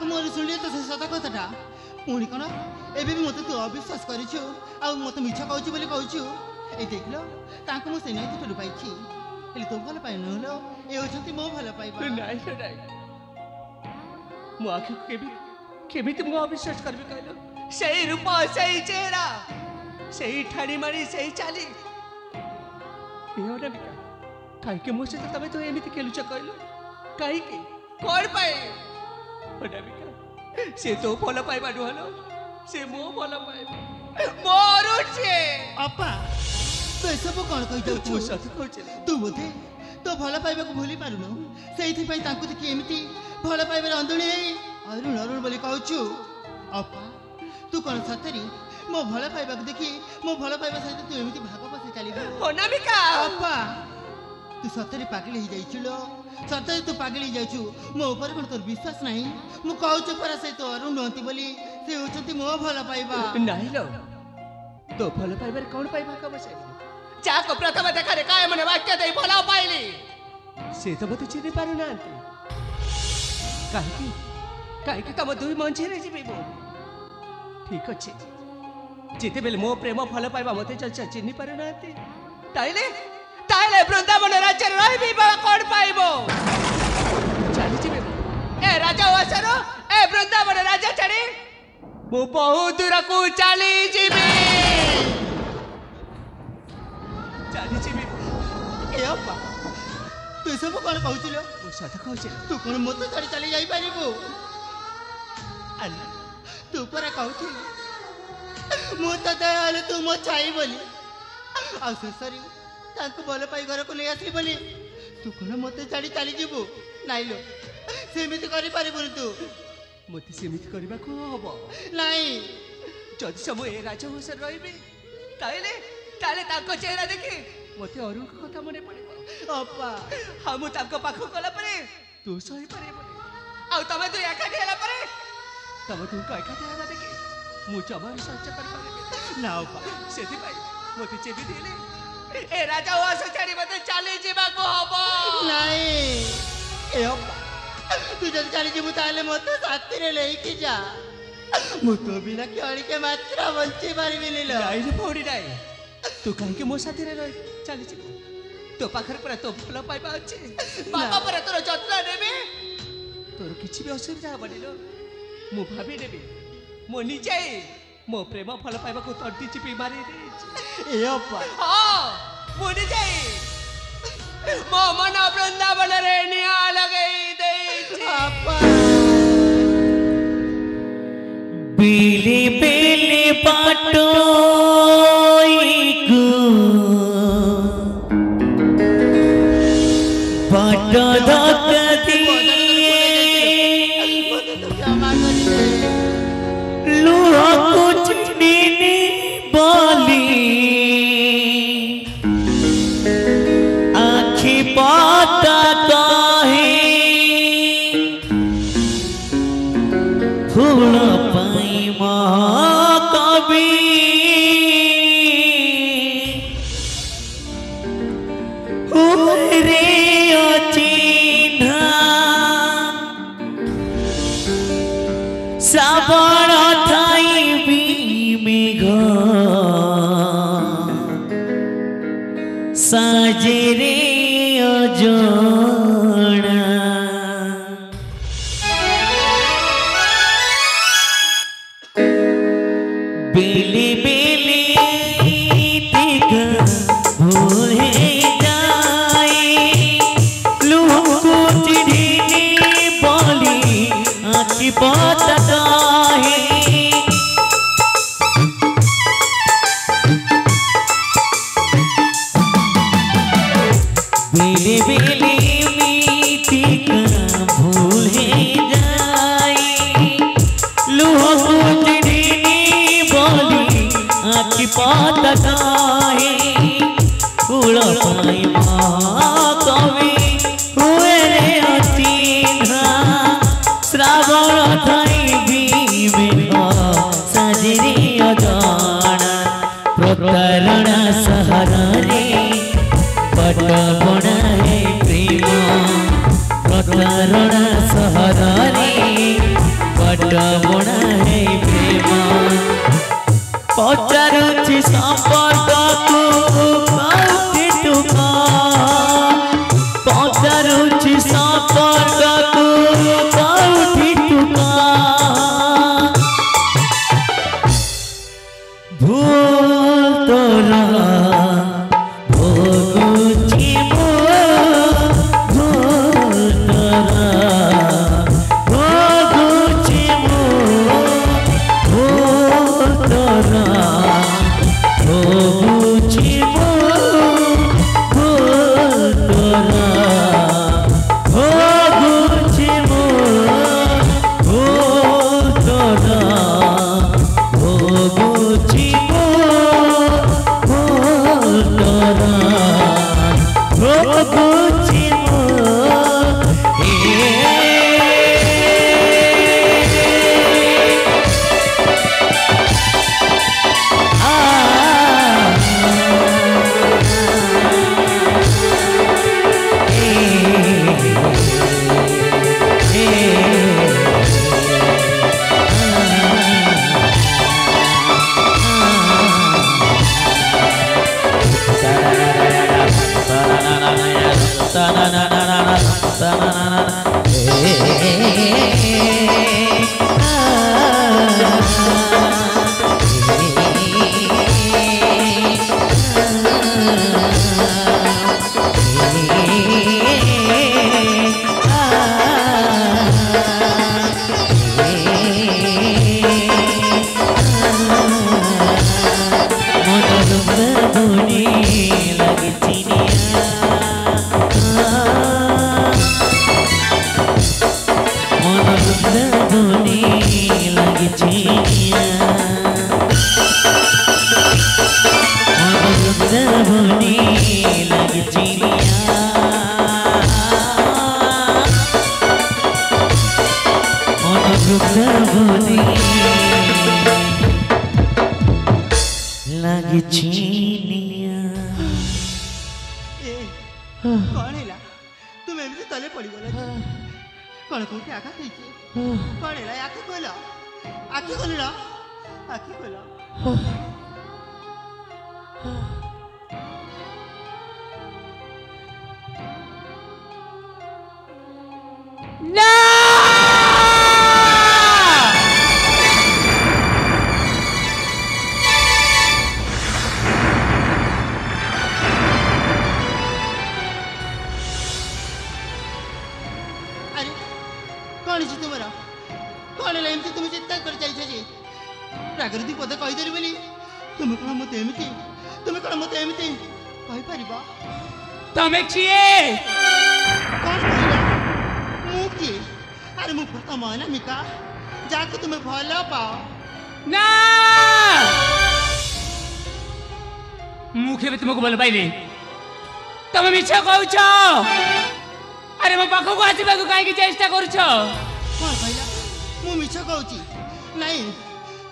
मोर शुणी तो सत कथा पुणी कौन एवं भी मत तू अविश्वास कर मत मिछ कहूँ ये देख लो मुझे नहीं तो लुपाई तो भल पाई नुहल ये हूँ मो भल पाइबा मो आखि केमी तुमको अविश्वास करबी कहलो सही रूप सही चेहरा सही ठाणी माणी सही चाली अनामिका कहीं मो सहित तुम तो एमती खेलुच कहलो कहीं कौन पाए अनामिका से तो भल पाइबा नुहल से मो भल पाइबा मरुचे अपा तो ये सब कौन कही तू बोधे तो भल पाइबा भूली पारुनु से देखी एमती भल पाइबार अंधुणी अरुण अरुण बोली कहूँ अपा तू कौन सतरी मो भल पाइबा देखी मो भल पाइबा सहित तू एमती भाग बसे चलू अनामिका अपा तू सतरी पागल हो जाइलो सतरी तू पागल हो जाइछु मो ऊपर कौन तोर विश्वास नहीं मु कहूँ परा से तो अरुण नुहति बोली से होचंती मो भल पाइबा नहीं लो तो भल पाइबार कौन पाइबा कब से जाको प्रथम देखा रे काय मने वाक्य दे भला पाइली से तो मते चिनि पारु ना काहे तम दुई मंझे रे जीबे मो ठीक अछि जेते बेले मो प्रेम भल पाइबा मते चल चिनि पारु ना ताइले वृंदावन राज्य रहिबी बा कोन पाइबो चली जीबे ए राजा वासरो ए वृंदावन राजा चढ़ी मो बहुत दूर को चली जीबे तू सब कौन कहूल सत कहू तू कौन मत छाड़ी चली जापर तू परा कहू मुझे दयाल तू मो छाई बोली आशेष भल पाई घर को नहीं आसली बोली तू कौन मत छाड़ी चली जीवु नाई लो सेमिति करि पारिबुनी तू मते सेमिति करबा को हबो नहीं जदि सब ए राजवंश रहिबे ताइले ताको चेहरा देखी मते अरुण को कथा मने पड़िबो अपा हम ताको पाखो कला परे तू सही पारिबो आ तमे तो एकाठी हला परे तमे तू का एकाठी हला देखी मु जमार सच्चा कर पारे ना अपा सेति पाई मते चेबी दिले ए राजा वास छाड़ी मते चली जीवा को हबो नहीं ए अपा तू जब चली जीवु ताले मते साथी रे लेके जा मु तो बिना केळी के मात्रा बंची पारिबी नीलो नहीं रे पौड़ी नहीं तू कहीं मो साथी रे रही चली जी तो पाखर पर तो भल पाइबा अच्छे बाबा पर तोर जत्न नेबे तोर किछि भी असुविधा हबनी लो मु भाबी नेबे मो निजे मो प्रेम भल पाइबा को तंटी चिपी मारी दे ए अपा हां मु निजे मो मन वृंदावन रे निया लगई दे अपा बिली बिली पाटो पाटो धकती लुहा कुछ नीनी बोली आखी पाता काहे फूल पाई महाकवि रे अचिन्हा श्रावण थाई मेघ साजे रे अजणा बेली बेली दिखा भोले जाए लुहु चिढ़ी बोली आखी बताता है बेली बेली मीठी का भूले जाए लुहु आखी पाता है फूल पाई कवि हुए रे अचिन्हा श्रावण थाई साजरे अजणा प्रतारणा सहर रे पट बणा है प्रेम प्रतारणा सहर रे कपट बुणा है प्रेम पचारुछि संपर्क को कौटी तुका पचारुछि संपर्क को कौटी तुका भूल तोरा भोगुछि मो भूल तोरा भोगुछि मो भूल तोरा भोगुछि मो भूल तोरा भोगुछि मो भूल तोरा भोगुछि मो भूल तोरा भोगुछि मो कौन है तुम एमती तले पड़ी गला कौन कोठी आघात होइछे कौन है आखि खोल आखि खोल आखि खोल ना प्राकृतिक पद कहीदेली बोली तुम कौन मत एमती तुम कौन मत एमती कही परिबा तमे किए कौन कहला मु किए अरे मु प्रथम अनामिका जाको तुम भल पाओ ना मुखे भी तुमको भल पाइले तमे मिछ कहउछ अरे मो पाखो को आसीबा को काहे की चेष्टा करूछ कौन कहला मु मिछ कहउची नहीं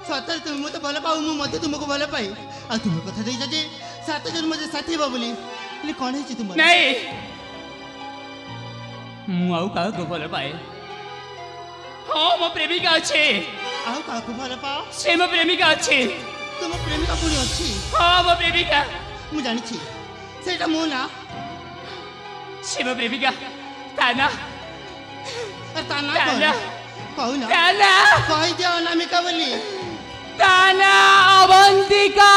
सतर तुम मत भल पाओ मु मते तुमको भल पाई आ तुम कथा देइछ जे सात जन्म जे साथी बा बोली ले कोन है तुम नहीं मु आउ का को भल पाए हां मो प्रेमिका अछि आउ का को भल पाओ से मो प्रेमिका अछि तुम प्रेमिका पुनी अछि हां मो प्रेमिका मु जानि छी सेटा मो ना से मो प्रेमिका ताना ताना कहू ना ताना कहि दियो अनामिका बोली ताना अवंतिका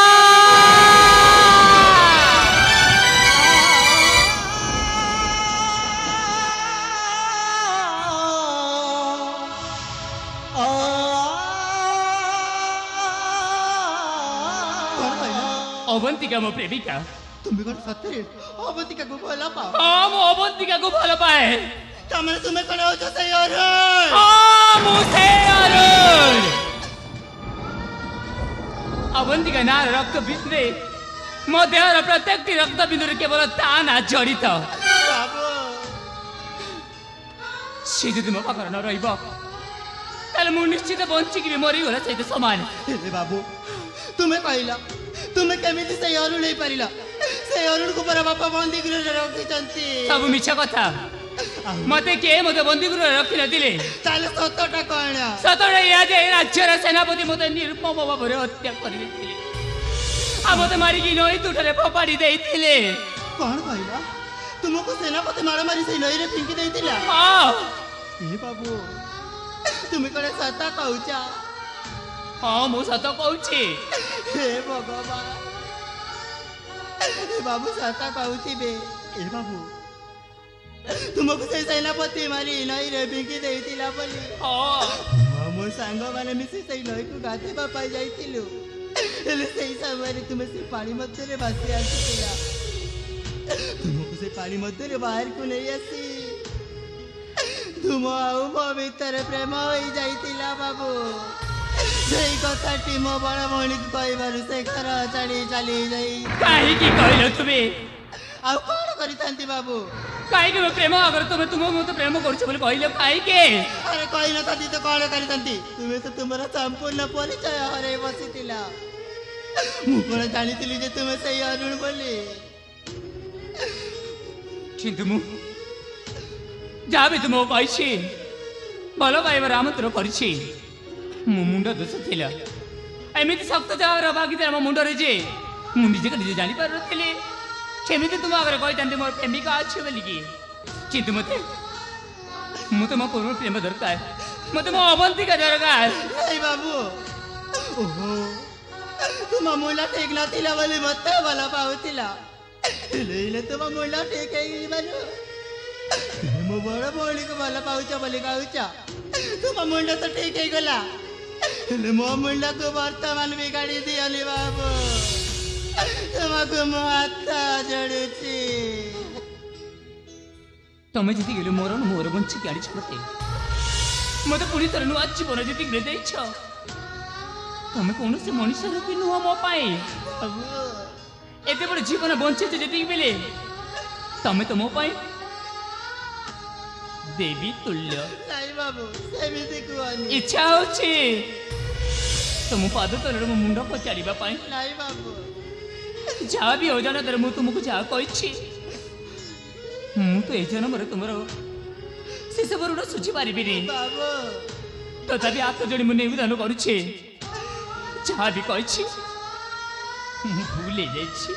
अवंतिका मो प्रेमिका तुम कौन सत्य अवंतिका को भल पाओ हां मो अवंतिका को भल पाए तमने तुम्हें कौन हो से यार हां मुझे अरुण अवंतिका ना रक्त बिंदु मो देहर प्रत्येक रक्त बिंदु केवल ताना जड़ित बाबू से जो मो पाखर न रहिब ताले मु निश्चित बंचिकी मरी गला सहित समान हे बाबू तुम्हें कहला तुम्हें केमिति से अरुण नहीं पारिला से अरुण को पर बापा बंदी गृह रखी चंती सब मिछ कथा मते के मते बंदी गृह रखी नथिले ତାହେଲେ ସତଟା କଣ? सतरे या जे राज्यर सेनापति मते निर्मम भाବରେ हत्या କରି ଦେଇଥିଲେ आ मते मारी की नई तुठरे फोपाड़ी ଦେଇଥିଲେ କଣ କହିଲ? ତୁମକୁ ସେନାପତି ମାଡ଼ ମାରି ସେଇ ନଈରେ ଫିଙ୍କି ଦେଇଥିଲା? हां ଏ ବାବୁ ତୁମେ କଣ ସତ କହୁଛ? हां मु सत कहूची ହେ ଭଗବାନ ଏ ବାବୁ ସତ କହୁଥିବେ? ଏ ବାବୁ ତୁମକୁ ସେଇ ସେନାପତି ମାରି ନଈରେ ଫିଙ୍କି ଦେଇଥିଲା ବୋଲି? हां ମୋ ସାଙ୍ଗମାନେ ମିଶି ସେଇ ନଈକୁ ଗାଧେଇବା ପାଇଁ ଯାଇଥିଲୁ ହେଲେ ସେଇ ସମୟରେ ତୁମେ ସେ ପାଣି ମଧ୍ୟରେ ଭାସି ଆସିଥିଲା ତୁମକୁ ସେ ପାଣି ମଧ୍ୟରେ ବାହାରକୁ ନେଇ ଆସି ତୁମ ଆଉ ମୋ ଭିତରେ ପ୍ରେମ ହୋଇଯାଇଥିଲା ବାବୁ ସେଇ କଥାଟି ମୋ ବଡ଼ ଭଉଣୀକୁ କହିବାରୁ ସେ ଘର ଛାଡ଼ି ଚାଲି ଯାଇ काहे की कहलो तुमे ଆଉ କଣ କରିଥାନ୍ତି ବାବୁ? काहे के प्रेम अगर तुमे तुम मते प्रेम करछ बोले कहलो काहे के ଆରେ କହିନଥାନ୍ତି ତ କଣ କରିଥାନ୍ତି? ତୁମେ ତ ତୁମର ସମ୍ପୂର୍ଣ୍ଣ ପରିଚୟ ହରେଇ ବସିଥିଲା ମୁଁ କଣ ଜାଣିଥିଲି ଯେ ତୁମେ ସେଇ ଅରୁଣ ବୋଲି? କିନ୍ତୁ ମୁଁ ଯାହା ବି ତୁମକୁ କହିଛି ଭଲ ପାଇବାର ଆମନ୍ତ୍ରଣ କରିଛି ମୋ ମୁଣ୍ଡ ଦୋଷ ଥିଲା ଏମିତି ଶକ୍ତ ଯାହାର ଭାଗିଥିଲା ମୋ ମୁଣ୍ଡରେ ଯେ ମୁଁ ନିଜକୁ ନିଜେ ଜାଣିପାରୁନଥିଲି ସେମିତି ତୁମ ଆଗରେ କହିଥାନ୍ତି ମୋର ପ୍ରେମିକା ଅଛି ବୋଲିକି କିନ୍ତୁ ମୋତେ ମୋ ପୂର୍ବ ପ୍ରେମ ଦରକାର ମୋତେ ମୋ ଅବନ୍ତିକା ଦରକାର ନାଇଁ ବାବୁ ଓହୋ ତୁମ ମୁଣ୍ଡ ଠିକ ନଥିଲା ବୋଲି ମୋତେ ଭଲ ପାଉଥିଲା ହେଲେ ତୁମ ମୁଣ୍ଡ ଠିକ ହେଇଯିବାରୁ ତୁମେ ମୋ ବଡ଼ ଭଉଣୀକୁ ଭଲ ପାଉଛ ବୋଲି କହୁଛ ତୁମ ମୁଣ୍ଡ ତ ଠିକ ହେଇଗଲା ହେଲେ ମୋ ମୁଣ୍ଡକୁ ବର୍ତ୍ତମାନ ବିଗାଡ଼ି ଦିଅନି ବାବୁ ତୁମକୁ ମୋ ହାତ ଯୋଡୁଛି ତମେ ଯେତିକି ଗଲେ ମୋର ବଞ୍ଚିକି ଆଣିଛ ମୋତେ ପୁଣି ଥରେ ନୂଆ ଜୀବନ ଯେତିକି ଦେଇଛ ତମେ କୌଣସି ମଣିଷର ବି ନୁହଁ ମୋ ପାଇଁ ବାବୁ ଏତେ ବଡ଼ ଜୀବନ ବଞ୍ଚିଛ ଯେତିକି ବେଲେ ତମେ ତ ମୋ ପାଇଁ ଦେବୀ ତୁଲ୍ୟ ନାଇଁ ବାବୁ ସେମିତି କୁହନି ଇଚ୍ଛା ହଉଛି ତମ ପାଦ ତଳରେ ମୋ ମୁଣ୍ଡ ପଚାରିବା ପାଇଁ ନାଇଁ ବାବୁ ଯାହା ବି ଅଜାଣତରେ ମୁଁ ତୁମକୁ ଯାହା କହିଛି ମୁଁ ତ ଏ ଜନ୍ମରେ ତୁମର ସେସବୁ ଋଣ ଶୁଝି ପାରିବିନି ବାବୁ ତଥାପି ହାତ ଯୋଡ଼ି ମୁଁ ନିବେଦନ କରୁଛି ଯାହା ବି କହିଛି ମୁଁ ଭୁଲ ହେଇଯାଇଛି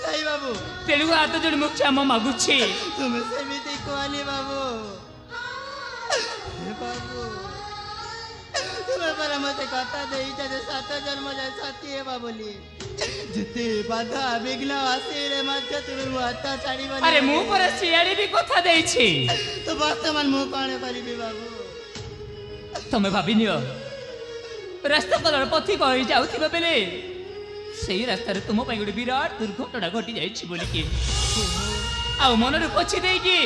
ନାଇଁ ବାବୁ ତେଣୁ ହାତ ଯୋଡ଼ି ମୁଁ କ୍ଷମା ମାଗୁଛି ତୁମେ ସେମିତି କୁହନି ବାବୁ ହେ ବାବୁ ତୁମେ ପରା ମୋତେ କଥା ଦେଇଛ ଯେ 7 ଜନ୍ମ ଯାଏ ସାଥୀ ହେବା ବୋଲି ଯେତେ ବାଧା ବିଘ୍ନ ଆସିଲେ ମଧ୍ୟ ତୁମେ ମୋ ହାତ ଛାଡ଼ିବନି ଆରେ ମୁଁ ପରା ସିଆଡ଼େ ବି କଥା ଦେଇଛି ତ ବର୍ତ୍ତମାନ ମୁଁ କ'ଣ କରିବି ବାବୁ ତମେ ଭାବିନିଅ ରାସ୍ତା କଲର ପଥିକ ହୋଇ ଯାଉଥିବା ବେଲେ ସେଇ ରାସ୍ତାରେ ତୁମ ପାଇଁ ଗୋଟେ ବିରାଟ ଦୁର୍ଘଟଣା ଘଟି ଯାଇଛି ବୋଲିକି ଆଉ ମନରେ ପଛି ଦେଇକି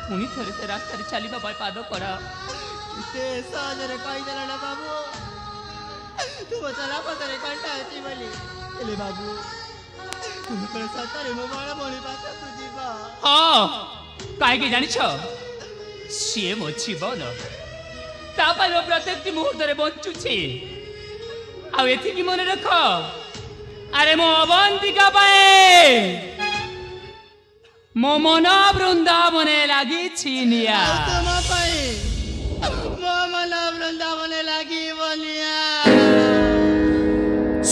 ପୁଣି ଥରେ ସେ ରାସ୍ତାରେ ଚାଲିବା ପାଇଁ ପାଦ କରା ଏତେ ସହଜରେ କହିଦେଲ ନା ବାବୁ ତୁମ ଚଲାପଥରେ କଣ୍ଟା ଅଛି ବୋଲି ହେଲେ ବାବୁ ତୁମେ କ'ଣ ସତରେ ମୋ ବଡ଼ ଭଉଣୀ ପାଖକୁ ଯିବ ହଁ କାହିଁକି ଜାଣିଛ ସିଏ ମୋ ଜୀବନ ତା ପାଇଁ ମୁଁ ପ୍ରତ୍ୟେକଟି ମୁହୂର୍ତ୍ତରେ ବଞ୍ଚୁଛି ଆଉ ଏତିକି ମନେ ରଖ ଆରେ ମୋ ଅବନ୍ତିକା ପାଇଁ ମୋ ମନ ବୃନ୍ଦାବନେ ଲାଗିଛି ନିଆ ଆଉ ତୁମ ପାଇଁ ମୋ ମନ ବୃନ୍ଦାବନେ ଲାଗିବ ନିଆ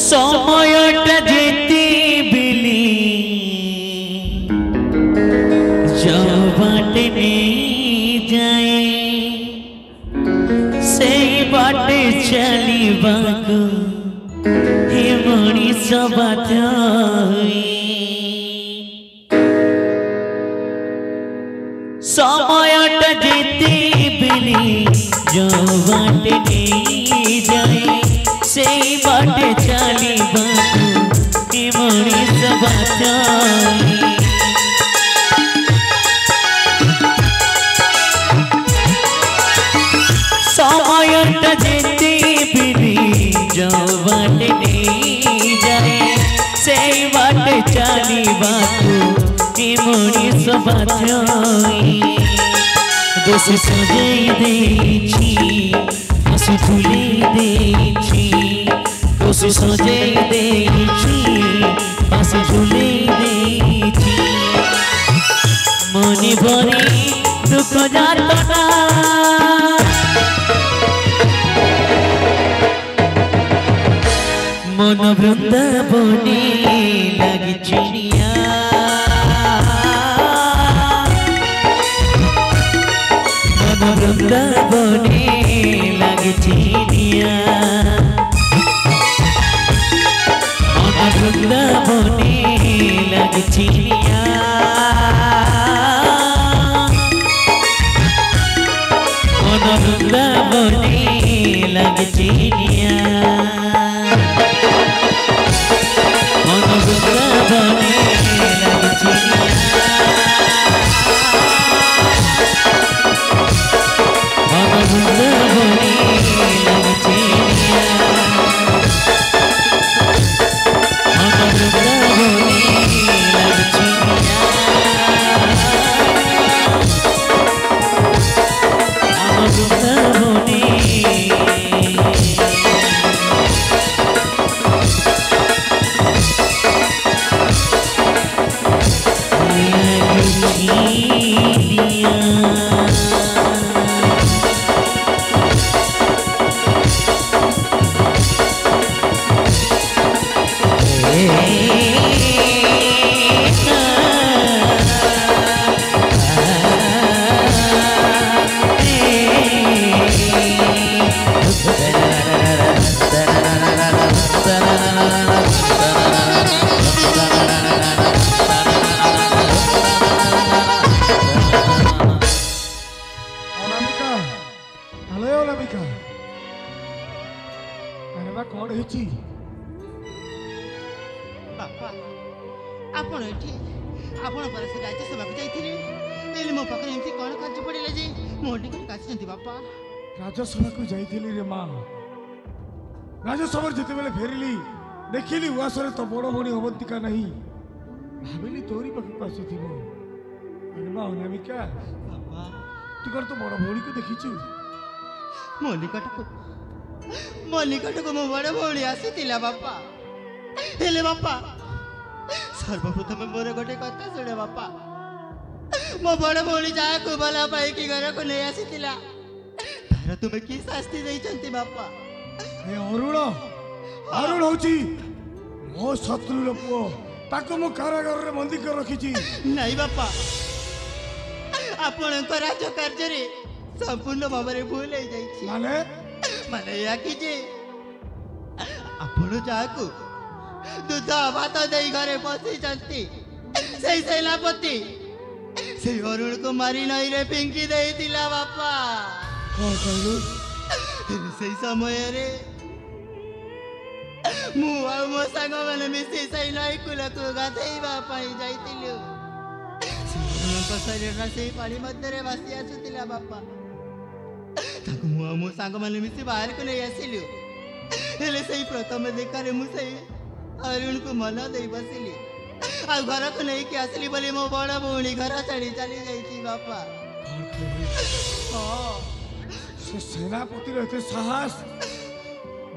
সময়টা যেতে বিলি যাও বাটে নেই যায় সেই বাটে চালিবাকু হে মଣିষ বাধ্য সময়টা যেতে বিলি যাও বাটে নেই যায় সেই বাটে চালিবাকু হে মଣିষ বাধ্য সময়টা যেতে বিলি যাও বাটে নেই যায় সেই বাটে চালিবাকু হে মଣିষ বাধ্য দোষ সজাই দেইছি হাসি ভুলে দেইছি দোষ সজাই দেইছি হাসি ভুলে দেইছি মনে ভরে मन वृंदावने लगी चिड़िया मन वृंदावने लगी चिड़िया मन वृंदावने लगी चिड़िया मन वृंदावने लगी चिड़िया मन वृंदावने लगी चिड़िया मन वृंदावने लगी चिड़िया मन वृंदावने लगी चिड़िया मन वृंदावने बापा आपण एठी आपण पर से राज्यसभा को जाइथिले एले मो पाखरे एमती कोन कार्य पड़िले जे मोडी को काछंती बापा राज्यसभा को जाइथिली रे मां राज्यसभा जेते बेले फेरिली देखिली उआसरे तो बड़ भणी अवंतिका नहीं भाबिली तोरी पाख आसीथिबो अरे मां अनामिका बापा तू कर तो बड़ भणी को देखिछु मल्लिकट को मो बड़ भणी आसीतिला बापा हेले बापा सर्वप्रथम मोर गोटे कथा सुने बापा मो बड़ भणी जा को भला पाई की घर को नहीं आसीतिला तार तुमे की शास्ति देइचंती बापा ए अरुण अरुण होची मो शत्रु रो पुओ ताको मो कारागार रे बंदी कर रखिची नहीं बापा आपण को राज्य कार्य रे संपूर्ण भाव में भूल हो जाइछि माने या कि जे आपण जाको दूध भात दे घरे पसी चलती सही सेनापति से अरुण को मारी नहीं रे पिंकी दे दिला बापा से समय रे मु आ मो संग माने मिसी सही नहीं कुला को गाधेइबा पाई जाइतिलु से शरीर से पानी मध्य रे भासी आसुतिला बापा ताको मु आ मो संग माने मिसी बाहर को नहीं आसिलु हेले सही प्रथम देखारे मु सही अरुण को मन दे बसिली आ घर को नहीं के आसली बोली मो बड़ा भौणी घर चढ़ी चली जाइछि बापा हां से सेनापति रहते साहस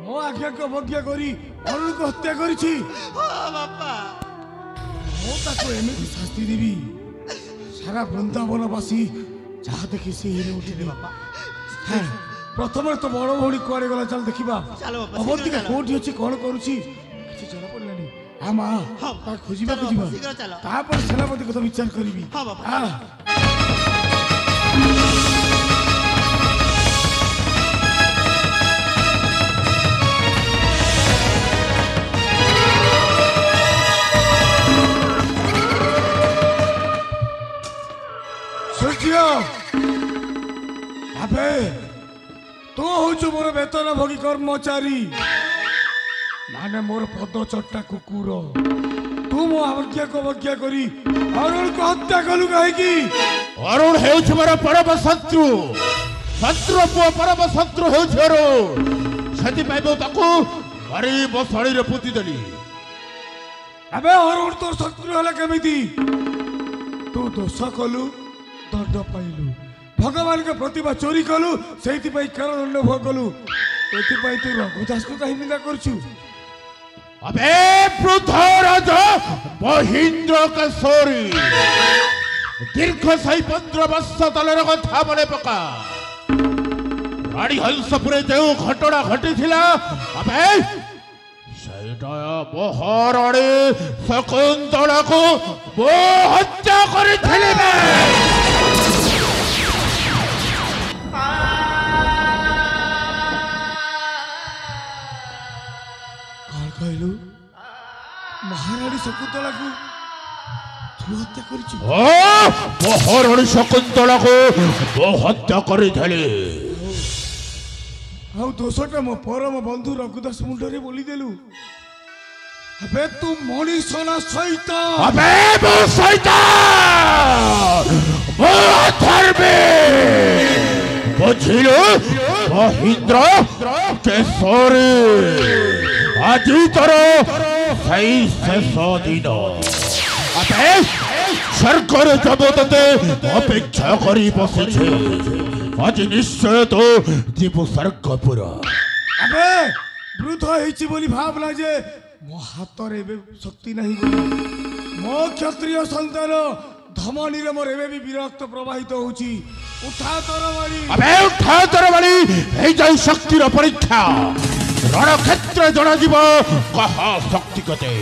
मो आज्ञा को अवज्ञा करी अरुण को हत्या करिछि हां बापा मो ताको एमिति शास्ति देबी सारा वृंदावनवासी जहाँ देखी से हिरे उठिले बापा प्रथम तो बड़ भौणी कुआड़े गला चल देखिबा चलो बापा अवंतिका कोठी अछि कोन करूछि କିଛି ଜଣା ପଡ଼ିଲାନି ଆ ମା ତା ଖୋଜିବାକୁ ଯିବା ତାପରେ ସେନାପତି କଥା ବିଚାର କରିବି ହଁ ବାପା ସୂର୍ଯ୍ୟ ଆବେ ତୁ ହଉଛୁ ମୋର ବେତନ ଭୋଗୀ କର୍ମଚାରୀ माने मोर पद चट्टा कुकुर तू मो आज्ञा को अवज्ञा करी अरुण को हत्या कलु कहीं अरुण हेउछ मोर परम शत्रु शत्रु पुओ परम शत्रु हेउछ अरुण सेति पाइबो ताकू गरीब सड़ी रे पुति देली अबे अरुण तोर शत्रु हला केमिति तू दोष कलु दंड पाइलु भगवान के प्रतिभा चोरी कलु सेति पई कारादंड भोग कलु एति पई तू रघुदास को कहीं निंदा करछु अबे पृथ्वीराज महेंद्र केशरी दीर्घ 15 वर्ष तलर कथा मने पका रानी हंसपुरे जो घटना घटी थिला अबे से ସେଇଟା ମହାରାଣୀ ଶକୁନ୍ତଳାକୁ ମୁଁ ହତ୍ୟା କରିଥିଲି ବେ। କଣ କହିଲୁ? ମହାରାଣୀ ଶକୁନ୍ତଳାକୁ ତୁ ହତ୍ୟା କରିଛୁ? ମହାରାଣୀ ଶକୁନ୍ତଳାକୁ ମୁଁ ହତ୍ୟା କରିଥିଲି। ଆଉ ଦୋଷଟା ମୋ ପରମ ବନ୍ଧୁ ରଘୁଦାସ ମୁଣ୍ଡରେ ବୋଲିଦେଲୁ। ଏବେ ତୁ ମଣିଷ ନା ସହିତ? ଏବେ ମୋ ସହିତ ମୁଁ ଅଧର୍ମୀ ବୁଝିଲୁ ମହେନ୍ଦ୍ର କେଶରୀ। ଆଜି ତୋର ସେଇ ଶେଷ ଦିନ। ଏବେ ସ୍ୱର୍ଗରେ ଯବ ତତେ ଅପେକ୍ଷା କରି ବସିଛି। ଆଜି ନିଶ୍ଚୟ ତୁ ଯିବୁ ସ୍ୱର୍ଗପୁର। ଏବେ ବୃଦ୍ଧ ହେଇଛି ବୋଲି ଭାବନା ଯେ ମୋ ହାତରେ ଏବେ ଶକ୍ତି ନାହିଁ ବୋଲି। ମୋ କ୍ଷତ୍ରିୟ ସନ୍ତାନ ଧମନୀରେ ମୋର ଏବେ ବି ବିରକ୍ତ ପ୍ରବାହିତ ହଉଛି। ଉଠା ତୋର ବାଡ଼ି। ଏବେ ଉଠା ତୋର ବାଡ଼ି। ହେଇଯାଇ ଶକ୍ତିର ପରୀକ୍ଷା। ରଣକ୍ଷେତ୍ରରେ ଜଣାଯିବ କାହା ଶକ୍ତି କେତେ।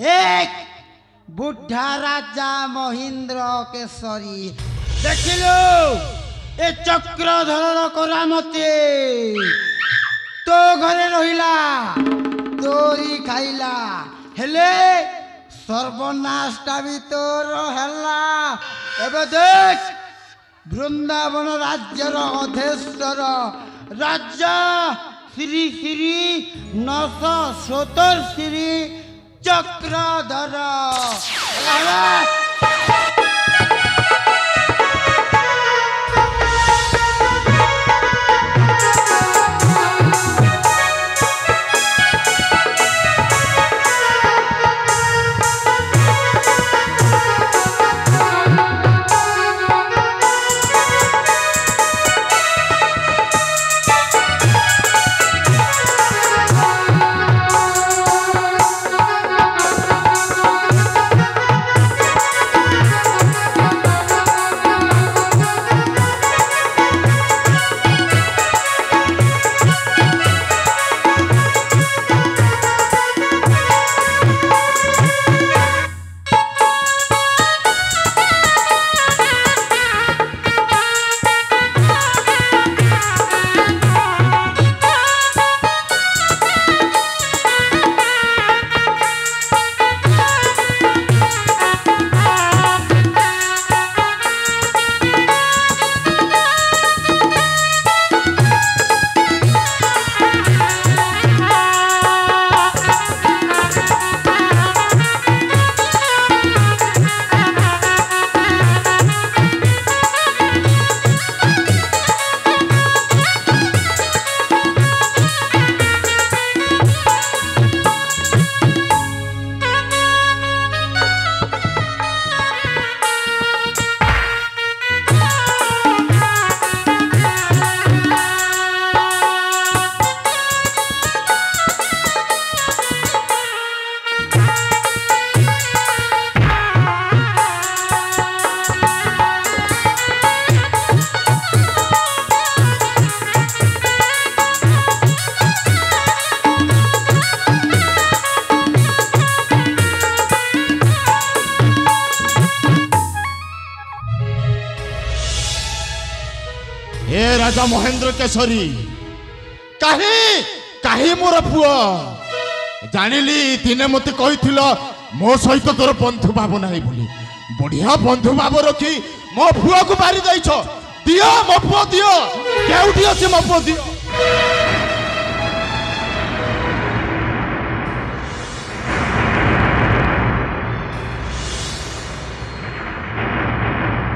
एक बुढ़ा राजा महेंद्र केशरी देखिलु ए चक्रधर करामती तो घरे रहिला तोरी खाइला हेले सर्वनाशटा भी तोर हेला। एबे देख वृंदावन राज्यर अधेश्वर राजा श्री श्री 970 श्री चक्रधर। ए राजा महेंद्र केशरी काहे मोर पुआ जानिली दिने मते कही मो सहित तोर बंधु भाव नहीं बोली बढ़िया बंधु भाव रखी मो पुआ को मारी देछ दियो मो पुआ दियो केउठी अछि मो पुआ दियो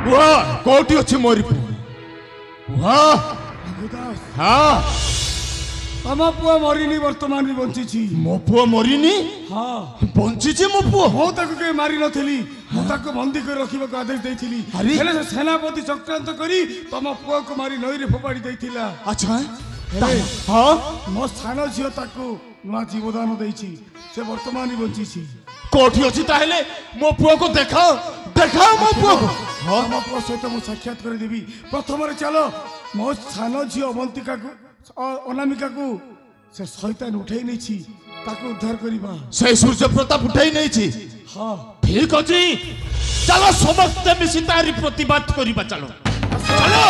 पुआ कोठी अछि मोरी पुआ हाँ आम पुआ मरीनी वर्तमान भी बंची मो पुआ मरीनी हाँ बंची मो पुआ मु ताको के मारी नथली मु ताको बंदी कर रखिबा को आदेश देइथिली अरे? हेले से सेनापति चक्रांत करी तम पुआ को मारी नई रे फोपाड़ी देइथिला अच्छा हेले हाँ मो स्थान झियो ताको नुआ जीवदान देइछि से वर्तमान भी बंची कोठी अछि ताहेले मो पुआ को देखाओ देखाओ मो पुआ को हाँ मो पुआ सहित मु साक्षात कर देबी प्रथम रे चलो मो स्थान झियो अवंतिका को अनामिका को से शैतान उठै नै छी ताको उद्धार करिबा से सूर्य प्रताप उठाई नहीं छी हाँ ठीक अछि चलो समस्त मिसी तारी प्रतिबाद करिबा चलो चलो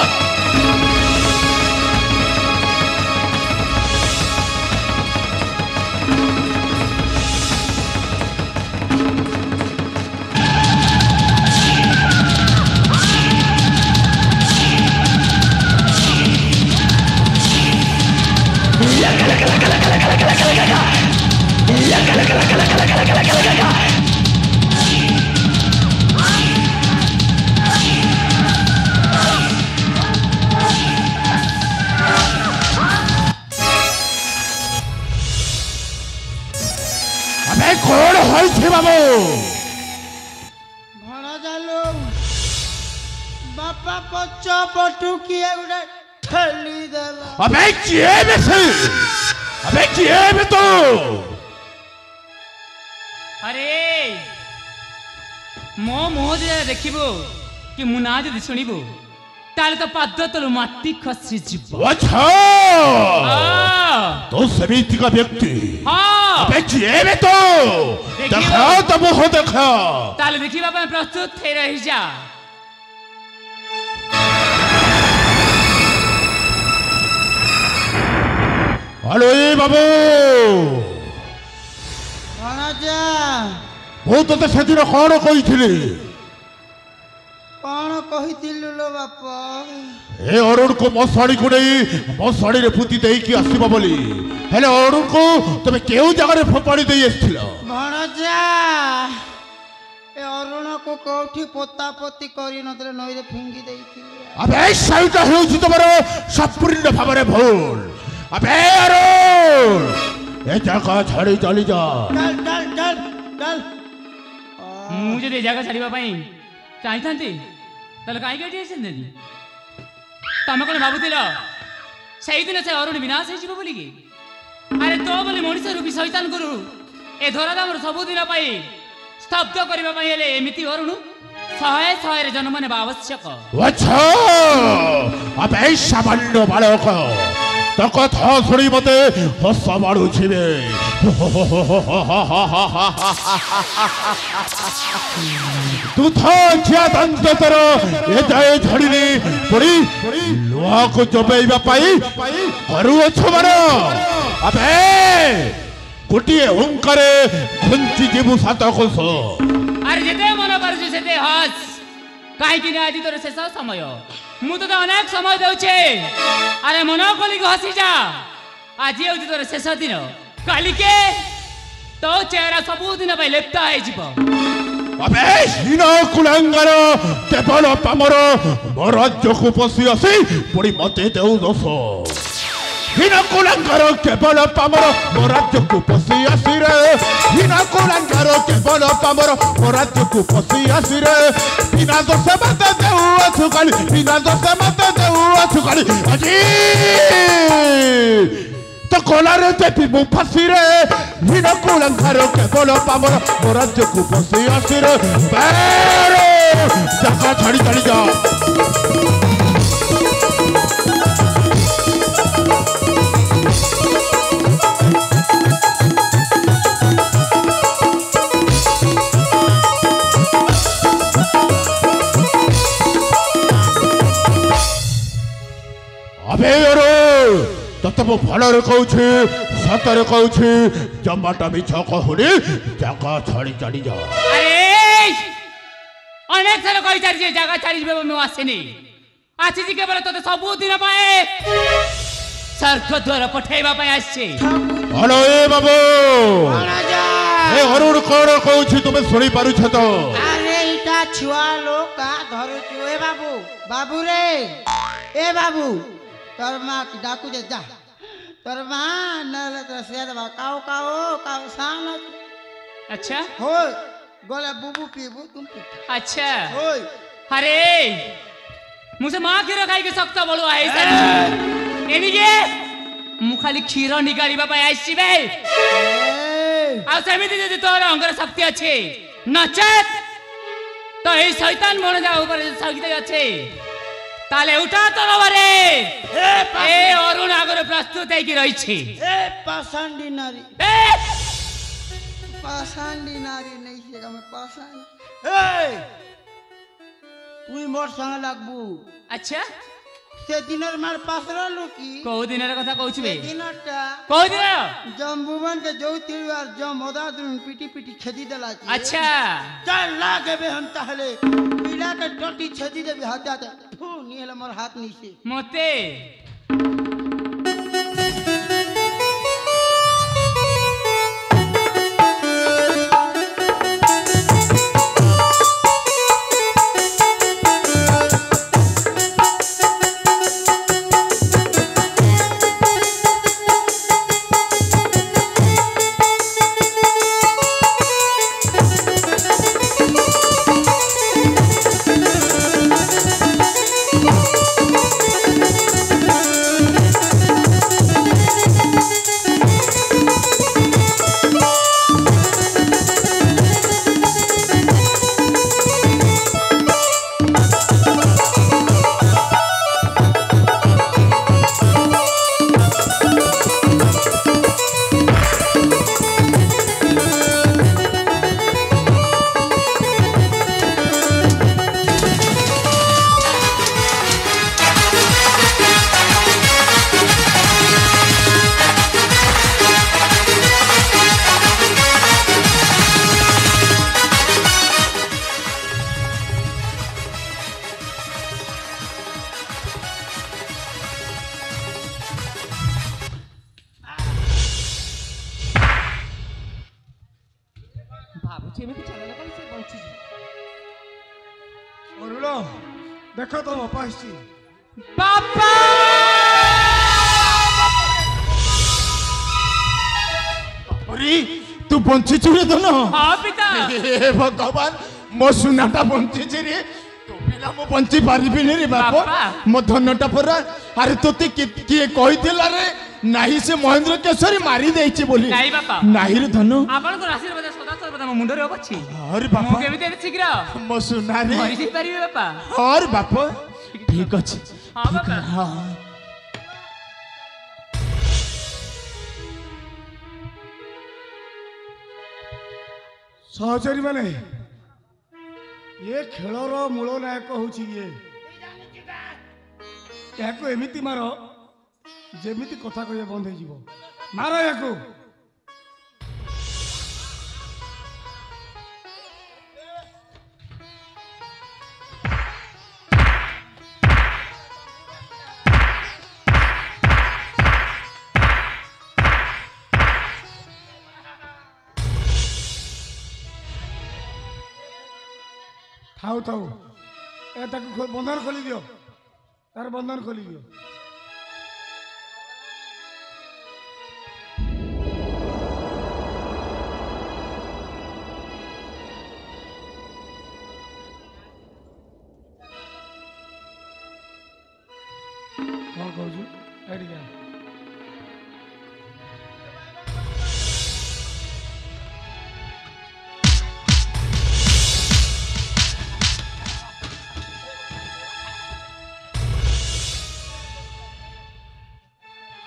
अबे कौन होई छे बाबू भणा जालो बापा पछ पटु किए गुडा ठेली देला अबे किए बे से अबे किए बे तो अरे मो मुह देखिबो कि मुना जदि शुणिबो ताले तो पाद तलु माटी खसी जीव अच्छा तो समिति का व्यक्ति हाँ अबे किए बे तो देखो तो मुह देखो ताले देखिबा ପାଇଁ प्रस्तुत थे रही जा हेलो ए बाबू भणा जा ମୁଁ ତତେ ସେଦିନ କଣ କହିଥିଲି କଣ କହିଥିଲୁ ଲୋ ବାପା ଏ ଅରୁଣକୁ ମଶାଣିକୁ ନେଇ ମଶାଣିରେ ପୋତି ଦେଇକି ଆସିବ ବୋଲି ହେଲେ ଅରୁଣକୁ ତମେ କେଉଁ ଜାଗାରେ ଫୋପାଡ଼ି ଦେଇ ଆସିଥିଲ ଭଣା ଯା ଏ ଅରୁଣକୁ କୋଉଠି ପୋତା ପୋତି କରି ନଥିଲେ ନଈରେ ଫିଙ୍ଗି ଦେଇଥିଲି ଆବେ ସେଇଟା ହେଉଛି ତମର ସମ୍ପୂର୍ଣ୍ଣ ଭାବରେ ଭୁଲ ଆବେ ଅରୁଣ ଏ ଜାଗା ଛାଡ଼ି ଚାଲିଯା ଡାଲ ଡାଲ ଡାଲ ଡାଲ ମୁଁ ଯଦି ଏ ଜାଗା ଛାଡ଼ିବା ପାଇଁ ଚାହିଁଥାନ୍ତି ତାହେଲେ କାହିଁକି ଏଠି ଆସିଥାନ୍ତି ତମେ କ'ଣ ଭାବୁଥିଲ ସେଇଦିନ ସେ ଅରୁଣ ବିନାଶ ହେଇଯିବ ବୋଲିକି ଆରେ ତୋ ବୋଲି ମଣିଷ ରୂପୀ ଶୈତାନ ଗୁରୁ ଏ ଧରାଧାମର ସବୁଦିନ ପାଇଁ ସ୍ତବ୍ଧ କରିବା ପାଇଁ ହେଲେ ଏମିତି ଅରୁଣ ଶହେ ଶହେରେ ଜନ୍ମ ନେବା ଆବଶ୍ୟକ ଆଚ୍ଛା ଆବେ ସାମାନ୍ୟ ବାଳକ ତୋ କଥା ଶୁଣି ମତେ ହସ ମାଡୁଛି ବେ ଦୁଧ ଝିଆ ଦନ୍ତ ତୋର ଏ ଯାଏ ଝଡ଼ିନି ପଡ଼ି ଲୁହାକୁ ଚୋବେଇବା ପାଇଁ କରୁଅଛ ମାନ ଆବେ ଗୋଟିଏ ହୁଙ୍କାରେ ଘୁଞ୍ଚି ଯିବୁ ସାତ କୋଶ ଆରେ ଯେତେ ମନ କରୁଛୁ ସେତେ ହସ କାହିଁକି ନା ଆଜି ତୋର ଶେଷ ସମୟ ମୁଁ ତତେ ଅନେକ ସମୟ ଦେଉଛି ଆରେ ମନ ଖୋଲିକି ହସିଯା ଆଜି ହେଉଛି ତୋର ଶେଷ ଦିନ କାଲିକେ ତୋ ଚେହେରା ସବୁଦିନ ପାଇଁ ଲେପ୍ତା ହେଇଯିବ अबे हीना कुलांगर केवल पामर मो राज्यକୁ ପଶି ଆସି ପୁଣି ମତେ ଦେଉ ଦୋଷ हीना कुलांगर केवल पामर मो राज्यକୁ ପଶି ଆସି रे हीना कुलांगर केवल पामर मो राज्यକୁ ପଶି ଆସି रे बिना दोष मते देउ अछु काली बिना दोष मते देउ अछु काली अजी तो कोलारे देपी मु फासी रे हीना कुलांगर केवल पामर मो राज्यକୁ ପଶି आसी रे बेरो जगह छाड़ी चली जा ତତେ ମୁଁ ଭଲରେ କହୁଛି ସତରେ କହୁଛି ଜମାଟା ମିଛ କହୁନି ଜାଗା ଛାଡ଼ି ଚାଲି ଯା। ଆରେ ଅନେକ ଥର କହିଚାରିଛି ଜାଗା ଛାଡ଼ି ଯିବେ ମୁଁ ଆସିନି ଆସିଛି କେବଳ ତତେ ସବୁଦିନ ପାଇଁ ସ୍ୱର୍ଗ ଦ୍ୱାର ପଠେଇବା ପାଇଁ ଆସିଛି। ହ୍ୟାଲୋ ଏ ବାବୁ ଏ ଅରୁଣ କଣ କହୁଛି ତୁମେ ଶୁଣି ପାରୁଛ ତ? আরে এটা ছুয়া লোক কা ধরছু এ বাবু বাবু রে এ বাবু তোর মা ডাকু যে যা তোর মা নালে তো সে দেবা কাও কাও কাও সান अच्छा होय গলা বুবু পিবু তুম পি अच्छा होय अरे मुझे माँ क्षीर खाई के सकता बोलो है एनिके मु खाली क्षीर निकालिबा पाई आइछि बे आ सेमिति जदि तोर अंगर शक्ति अछि नचेत तो ए शैतान मन जा ऊपर शक्ति अछि ताले उठा तलवारे ए अरुण आगर प्रस्तुत है कि रही छी ए पाषांडी नारी ए पाषांडी नारी नहीं से का मैं पाषांड ए তুই মোর সঙ্গে লাগবু अच्छा সে দিনের মার পাসরা লোকি को दिन रे कथा कहू छी बे দিনটা को दिन জম্বুবন के जो তিলবার জম ওদা দুন পিটি পিটি খেদি দেলা अच्छा চল লাগবে হন তাহলে পিলা के टटी छेदी देबे हाथ हाथ थू नी हले मोर हाथ नीचे मोते ଅରୁଣ ଦେଖ ତ ବାପା ଆସିଛି। पापा अरे तू बंचिଛୁ रे धन हाँ पिता हे भगवान मो सुनाटा बंचिଛି रे तो पिला मो बंची पारिबिनी रे बाप बापा। मो धनटा परा अरे तोते किए कहितला रे नाही से महेंद्र केशरी मारी देइछि बोली नहीं बापा नाही रे धन आपनको आशीर्वाद सदा सर्वदा मो मुंडरे अछि अरे मु बापा केमिति एते शीघ्र मो सुना रे मरि जाई परिबे बापा और बाप ठीक अछि हाँ बापा हां सहचरी माने ये खेलर मूल नायक होची ये याको एमिति मारो जेमिति कथा कहिया बंद हो जीवो मारो याको थाऊ थाऊ ए ताको बंधन खोली दियो तार बंधन खोली दियो कौन कहू एडी जा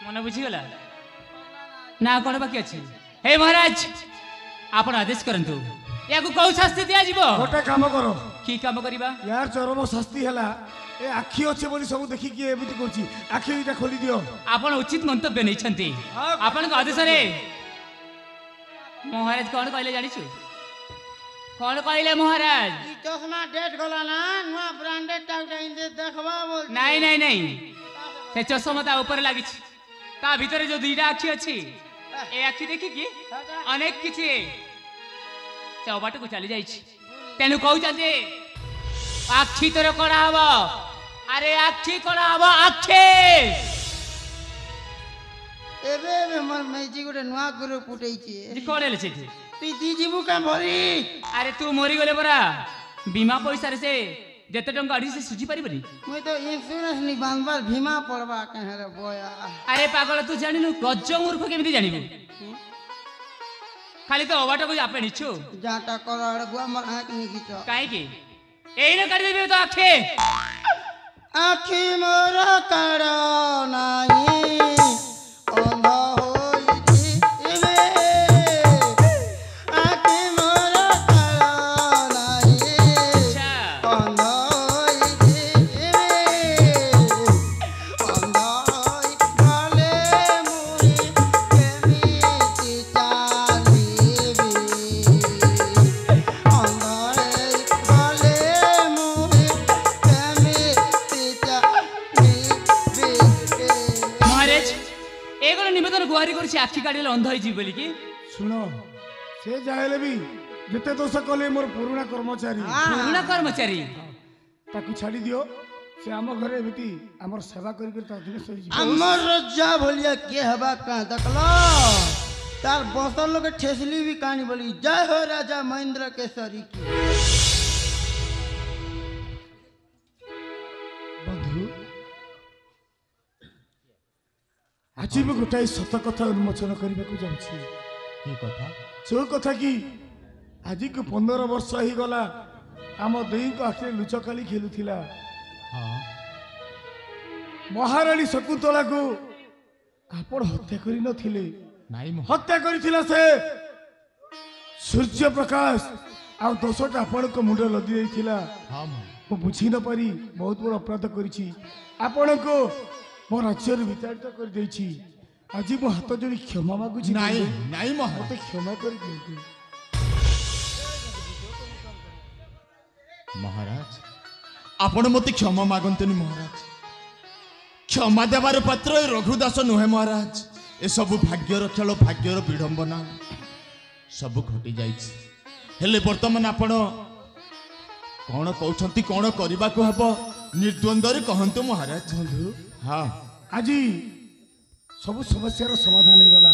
मन बुझीगला ना कौन बाकी अच्छी हे महाराज आपण आदेश करंतु या को कौ शास्ति दिया जीवो गोटे काम करो की काम करिबा यार चरम शास्ति हला ए आखि अच्छे बोली सब देखिकी एमिति करछि आखि इटा खोली दियो आपण उचित मंतव्य नहीं आपण आदेश रे महाराज कौन कहले जानिछु कौन कहले महाराज ई चश्मा डेट गला ना नुआ ब्रांडेड टाइटा इन्दे देखबा बोल नहीं नहीं नहीं से चश्मा ता ऊपर लागि ता भीतर जो दुईटा आखि अछि ए आखि देखि कि अनेक किछि से बाट को चली जाइछि तेनु कहू जे आखि तोर कोना हबो अरे आखि कोना हबो आखि एबे एबे मन मैजी गोटे नुआ गुरु फुटै छी जी कोन ले छी तू दी जीवु का भरी अरे तू मरी गले परा बीमा पैसा रे से जेते टंका अडी से सुझी पारिबनी मैं तो इंश्योरेंस नि बांधबार भीमा पड़बा कहे रे बोया अरे पागल तू जानिनु गज मूर्ख केमिति जानिबु खाली तो अबाट को आपे निछु जाटा करड़ गुआ मर आंख नि गीच काहे की एई न कर देबे तो आखे आखी मोर कर नाही अंध होई जीवे आखी मोर कर नाही अच्छा अंध होई जीवे अंध होई गले मुई केमिति चालिबी अंध होई गले मुई केमिति चालिबी महाराज एगो निवेदन गुहारी करछि आखि काढिले अंध होई जी बोली की सुनो से जाहेले भी जेते दोष कले मोर पुराना कर्मचारी पुराना कर्मचारी ताकू छाड़ी दियो से आम घरे एमिति हमर सेवा करि करि ता दिन सही अमर रजा भलिया के हवा का देखलो तार बसल लोग ठेसली भी कहानी बोली जय हो राजा महेंद्र केसरी की बंधु आज मैं गोटाए सत कथा उन्मोचन करने को जाऊँ की कथा जो कथा कि आज को 15 वर्ष ही गला आम दुई को आखिर लुचकाली खेलुथिला हाँ महारानी शकुंतला को आपण हत्या करि नथिले नाई मो हत्या करिथिला से सूर्य प्रकाश आ दोषटा आपण को मुंड लदी देथिला हाँ मो मु बुझी न पारी बहुत बड़ अपराध करिछि आपण को मो राज्य विताड़ित कर देछि आज मो हाथ जोड़ी क्षमा मागुछि नाई नाई मो मते क्षमा कर दियंतु महाराज आपण मते क्षमा मागंतनी महाराज क्षमा देवार पात्र रघुदास नुहे महाराज ए सब भाग्यर खेल भाग्यर विडंबना सब घटी जाइछि हेले वर्तमान आपण कौन कहउछंती कौन करबा को हबो निर्द्वंद्व कहंतु महाराज बंधु हाँ आज सब समस्यार समाधान हो गला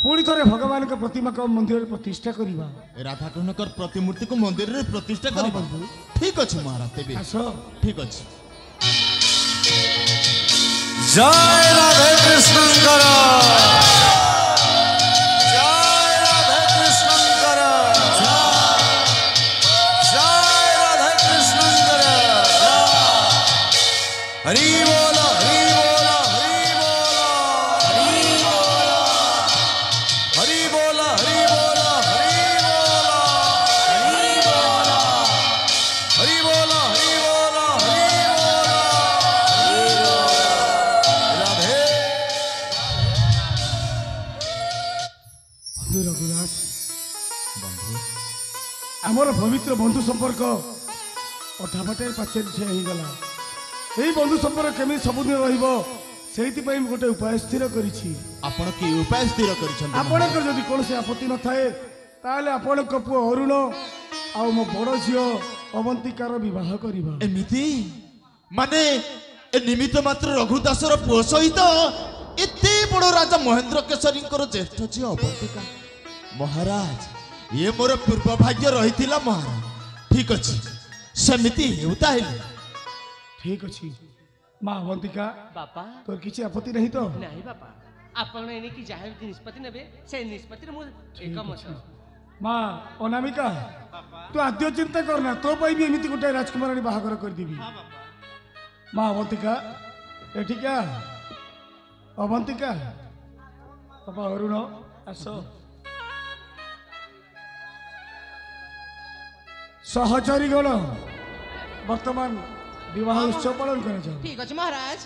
पुणी थे भगवान का प्रतिमा को मंदिर में प्रतिष्ठा करवा राधा कृष्णकर प्रतिमूर्ति को मंदिर रे प्रतिष्ठा हाँ करबा बंधु ठीक अछि महाराज तेबे आस ठीक अछि जय राधे कृष्ण करो जय राधे कृष्ण करो जय राधे कृष्ण करो हरि बोल हरि बोल हरि बोल हरि बोल हरि बोल हरि बोल हरि बोल हरि बोल हरि बोल राधे बंधु रघुनाथ बंधु आमर पवित्र बंधु संपर्क अधा बाटे पाचेरी ठिया हो गला यही बंधु संपर्क केमी सबुदिन रहिबो सेहितिपई मैं गोटे उपाय स्थिर करिछि आपण की उपाय स्थिर करिछंती आपणकर जदि कौन आपत्ति न थाए ताले आपणक पुओ अरुण आ मो बड़ झियो अवंतिकार विवाह करिबा एमिति माने ए निमित्त मात्र रघुदासर पुओ सहित एते बड़ राजा महेंद्र केसरीकर ज्येष्ठ झियो अवंतिका महाराज ये मोर पूर्व भाग्य रहिथिला महाराज ठीक अछि समिति हेउता हेले ठीक अछि मां अवंतिका बापा तोर किछि आपत्ति नहीं तो नहीं बापा आपण एने की जाहे निष्पत्ति नेबे से निष्पत्ति मु एकमत मां अनामिका तू आद्य चिंता करना तो पई भी एमिति गोटे राजकुमारानी बाहागर कर देबी मां अवंतिका एठी क्या अवंतिका बाबा अरुण आसो सहचरी गण वर्तमान বিবাহ উৎসব পালন করা যাবে। ঠিক আছে মহারাজ।